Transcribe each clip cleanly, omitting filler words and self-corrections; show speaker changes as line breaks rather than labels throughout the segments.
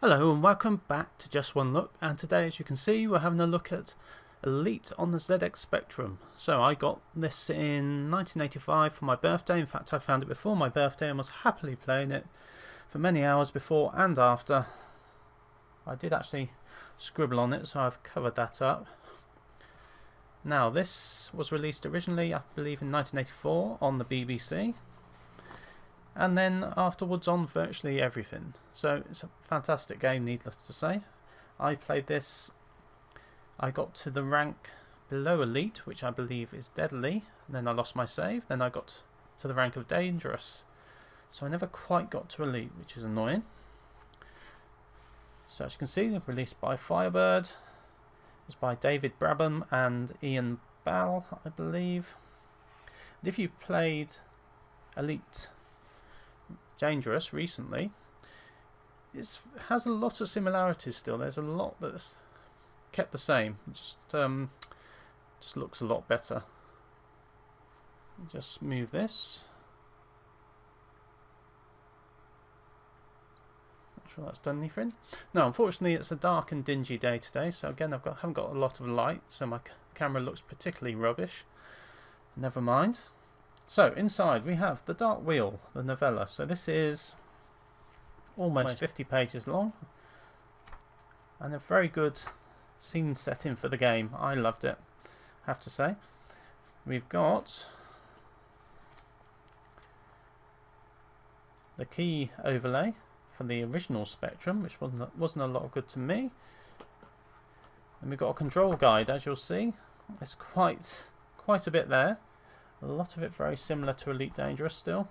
Hello and welcome back to Just One Look, and today, as you can see, we're having a look at Elite on the ZX Spectrum. So I got this in 1985 for my birthday. In fact, I found it before my birthday and was happily playing it for many hours before and after. I did actually scribble on it, so I've covered that up. Now, this was released originally, I believe, in 1984 on the BBC, and then afterwards on virtually everything. So it's a fantastic game, needless to say. I played this, I got to the rank below Elite, which I believe is Deadly, and then I lost my save, then I got to the rank of Dangerous. So I never quite got to Elite, which is annoying. So as you can see, they're released by Firebird. It was by David Brabham and Ian Ball, I believe. And if you've played Elite Dangerous recently, it has a lot of similarities still. There's a lot that's kept the same. Just looks a lot better. Just move this. Not sure that's done anything. No, unfortunately, it's a dark and dingy day today. So again, haven't got a lot of light, so my camera looks particularly rubbish. Never mind. So inside we have The Dark Wheel, the novella. So this is almost 50 pages long and a very good scene setting for the game. I loved it, I have to say. We've got the key overlay for the original Spectrum, which wasn't a lot of good to me. And we've got a control guide, as you'll see. There's quite a bit there. A lot of it very similar to Elite Dangerous still.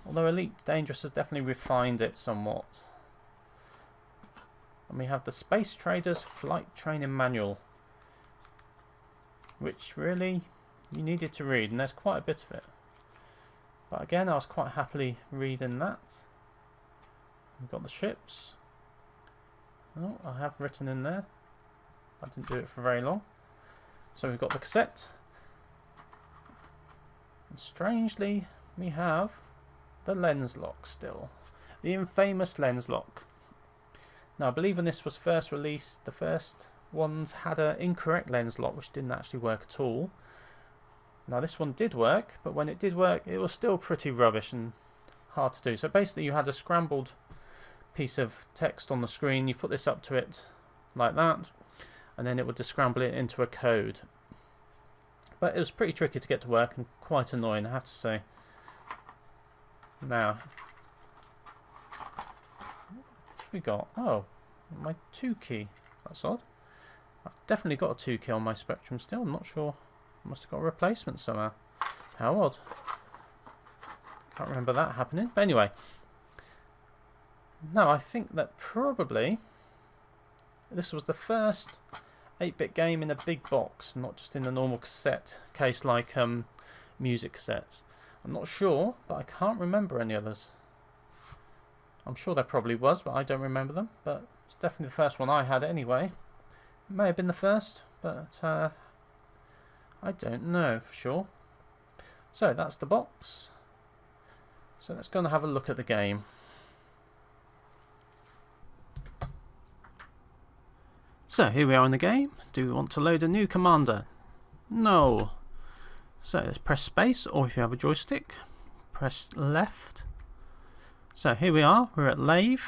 Although Elite Dangerous has definitely refined it somewhat. And we have the Space Traders Flight Training Manual, which really you needed to read, and there's quite a bit of it. But again, I was quite happily reading that. We've got the ships. Oh, I have written in there. I didn't do it for very long. So we've got the cassette. And strangely, we have the lens lock still. The infamous lens lock. Now, I believe when this was first released, the first ones had an incorrect lens lock, which didn't actually work at all. Now, this one did work, but when it did work, it was still pretty rubbish and hard to do. So basically, you had a scrambled piece of text on the screen. You put this up to it like that, and then it would descramble it into a code. But it was pretty tricky to get to work and quite annoying, I have to say. Now, what have we got? Oh, my 2 key. That's odd. I've definitely got a 2 key on my Spectrum still. I'm not sure. I must have got a replacement somehow. How odd. Can't remember that happening. But anyway. Now, I think that probably this was the first 8-bit game in a big box, not just in a normal cassette case like music cassettes. I'm not sure, but I can't remember any others. I'm sure there probably was, but I don't remember them. But it's definitely the first one I had anyway. It may have been the first, but I don't know for sure. So that's the box. So let's go and have a look at the game. So here we are in the game. Do we want to load a new commander? No. So let's press space, or if you have a joystick, press left. So here we are, we're at Lathe.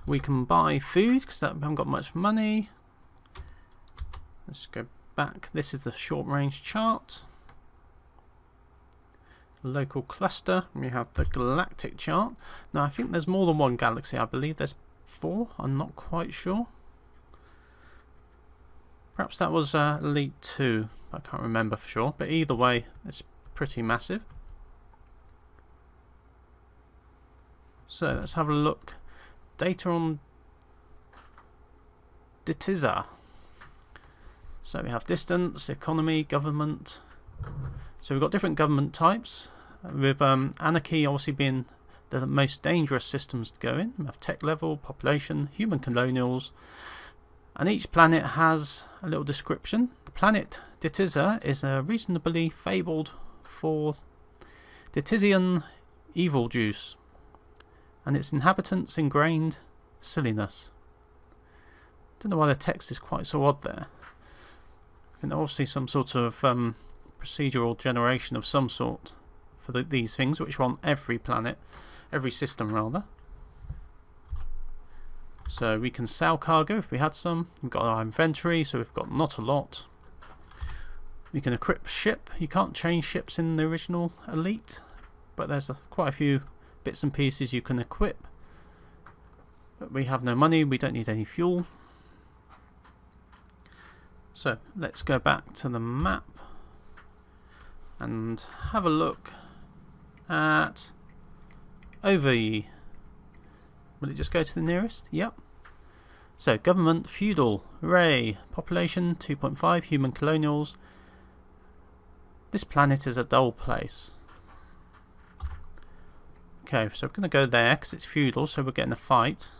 We can buy food because we haven't got much money. Let's go back. This is the short range chart. Local cluster, we have the galactic chart. Now I think there's more than one galaxy. I believe there's 4, I'm not quite sure. Perhaps that was Elite 2, I can't remember for sure, but either way, it's pretty massive. So let's have a look. Data on Ditiza. So we have distance, economy, government. So we've got different government types, with anarchy obviously being the most dangerous systems to go in. We have tech level, population, human colonials. And each planet has a little description. The planet Ditiza is reasonably fabled for Ditizian evil juice. and its inhabitants ingrained silliness. Don't know why the text is quite so odd there. And obviously some sort of procedural generation of some sort for these things, which are on every planet, every system rather. So we can sell cargo if we had some. We've got our inventory, so we've got not a lot. We can equip ship. You can't change ships in the original Elite, but there's quite a few bits and pieces you can equip. But we have no money, we don't need any fuel. So let's go back to the map and have a look at OV. Will it just go to the nearest? Yep. So government, feudal, hooray. Population 2.5, human colonials. This planet is a dull place. Okay, so we're going to go there because it's feudal, so we're getting a fight.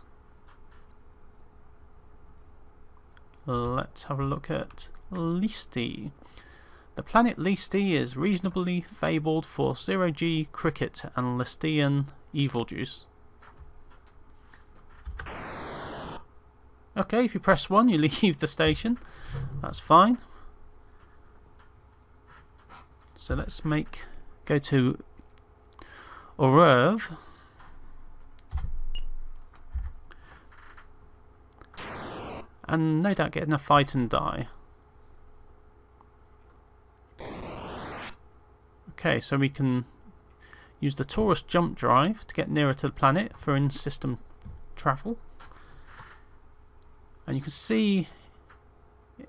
Let's have a look at Listi. The planet Listi is reasonably fabled for zero-G cricket and Listian evil juice. Okay, if you press 1 you leave the station. That's fine. So let's go to Aurev. And no doubt get in a fight and die. Okay, so we can use the Taurus jump drive to get nearer to the planet for in-system travel. And you can see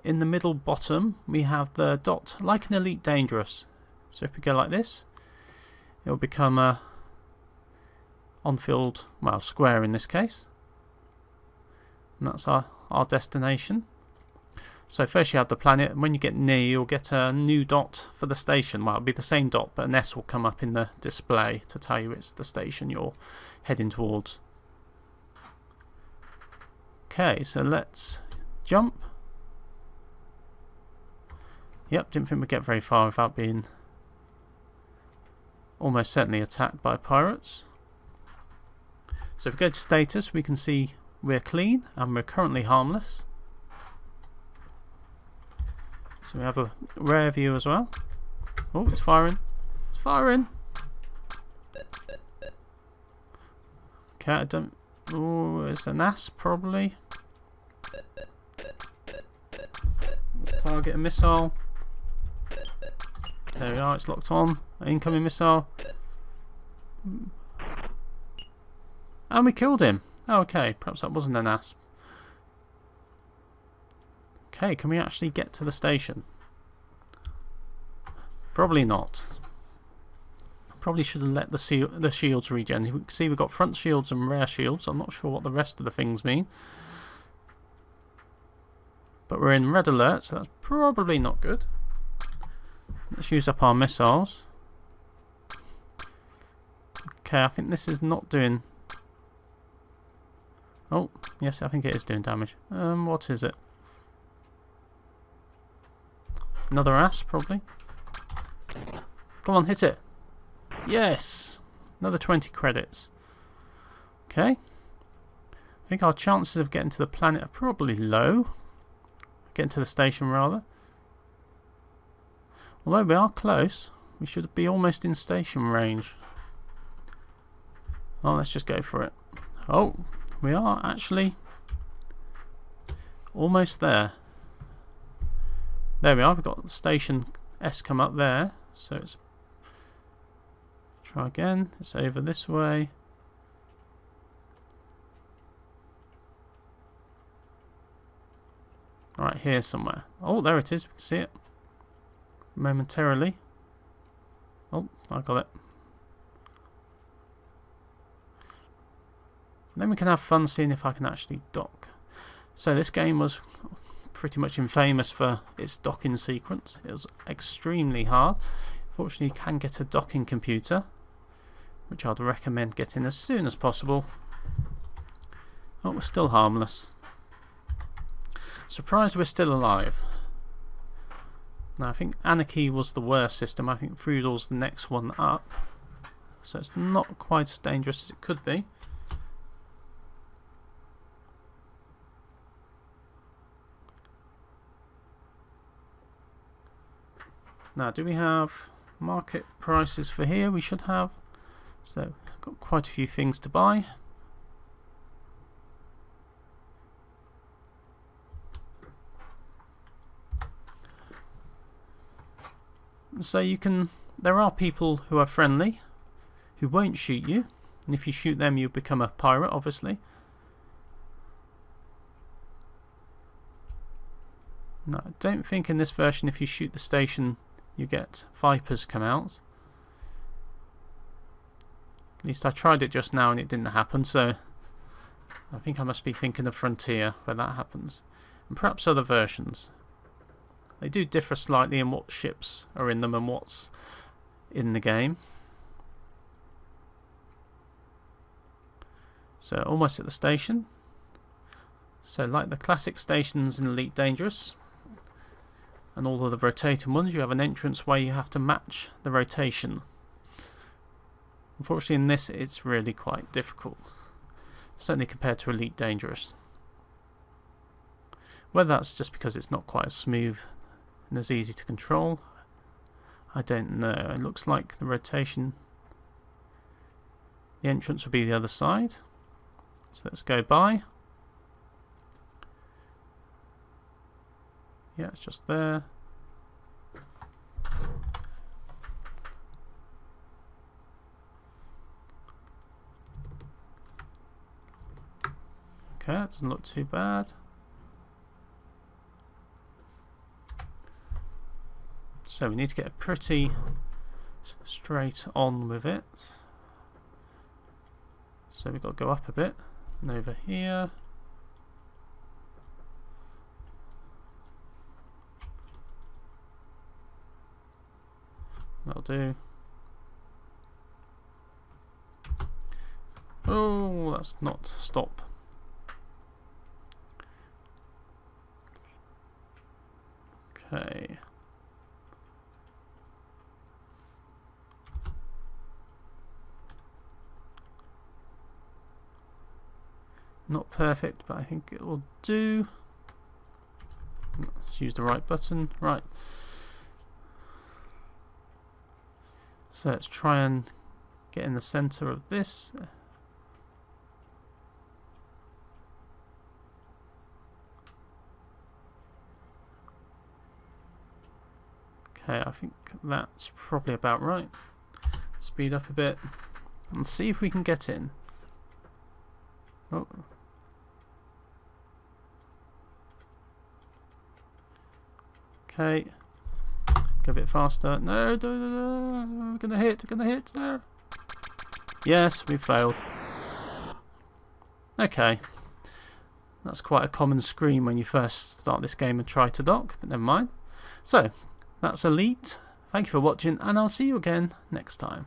in the middle bottom we have the dot, like an Elite Dangerous. So if we go like this, it will become a on-field, well, square in this case. And that's our destination. So first you have the planet, and when you get near you'll get a new dot for the station. Well, it'll be the same dot, but an S will come up in the display to tell you it's the station you're heading towards. Okay, so let's jump. Yep, didn't think we'd get very far without being almost certainly attacked by pirates. So if we go to status, we can see we're clean and we're currently harmless. So we have a rare view as well. Oh, it's firing. It's firing. Okay, I don't... Oh, it's an ass probably. Let's target a missile. There we are, it's locked on. Incoming missile. And we killed him. Oh, okay, perhaps that wasn't an asp. Okay, can we actually get to the station? Probably not. Probably should have let the shields regen. You can see we've got front shields and rear shields. I'm not sure what the rest of the things mean. But we're in red alert, so that's probably not good. Let's use up our missiles. Okay, I think this is not doing... Oh, yes, I think it is doing damage. What is it? Another ass, probably. Come on, hit it. Yes! Another 20 credits. Okay. I think our chances of getting to the planet are probably low. Getting to the station, rather. Although we are close, we should be almost in station range. Oh, let's just go for it. Oh, we are actually almost there. There we are, we've got station S come up there. So it's... Try again, it's over this way. Right here somewhere. Oh, there it is, we can see it. Momentarily. Oh, I got it. Then we can have fun seeing if I can actually dock. So this game was pretty much infamous for its docking sequence. It was extremely hard. Fortunately, you can get a docking computer, which I'd recommend getting as soon as possible. Oh, we're still harmless. Surprised we're still alive. Now I think Anarchy was the worst system. I think Feudal's the next one up. So it's not quite as dangerous as it could be. Now, do we have market prices for here? We should have. So, got quite a few things to buy. So you can. There are people who are friendly, who won't shoot you, and if you shoot them, you become a pirate, obviously. No, I don't think in this version, if you shoot the station, you get Vipers come out. At least I tried it just now and it didn't happen, so I think I must be thinking of Frontier where that happens. And perhaps other versions. They do differ slightly in what ships are in them and what's in the game. So almost at the station. So like the classic stations in Elite Dangerous and all of the rotating ones, you have an entrance where you have to match the rotation. Unfortunately in this it's really quite difficult, certainly compared to Elite Dangerous. Whether that's just because it's not quite as smooth and as easy to control, I don't know. It looks like the rotation, the entrance will be the other side. So let's go by. Yeah, it's just there. Okay, that doesn't look too bad. So we need to get pretty straight on with it. So we've got to go up a bit and over here. That'll do. Oh, that's not stop. Okay. Not perfect, but I think it will do. Let's use the right button. Right. So let's try and get in the center of this. Okay, I think that's probably about right. Speed up a bit and see if we can get in. Oh. Okay. Go a bit faster. No, we're gonna hit, we're gonna hit. No. Yes, we failed. Okay. That's quite a common screen when you first start this game and try to dock, but never mind. So, that's Elite. Thank you for watching, and I'll see you again next time.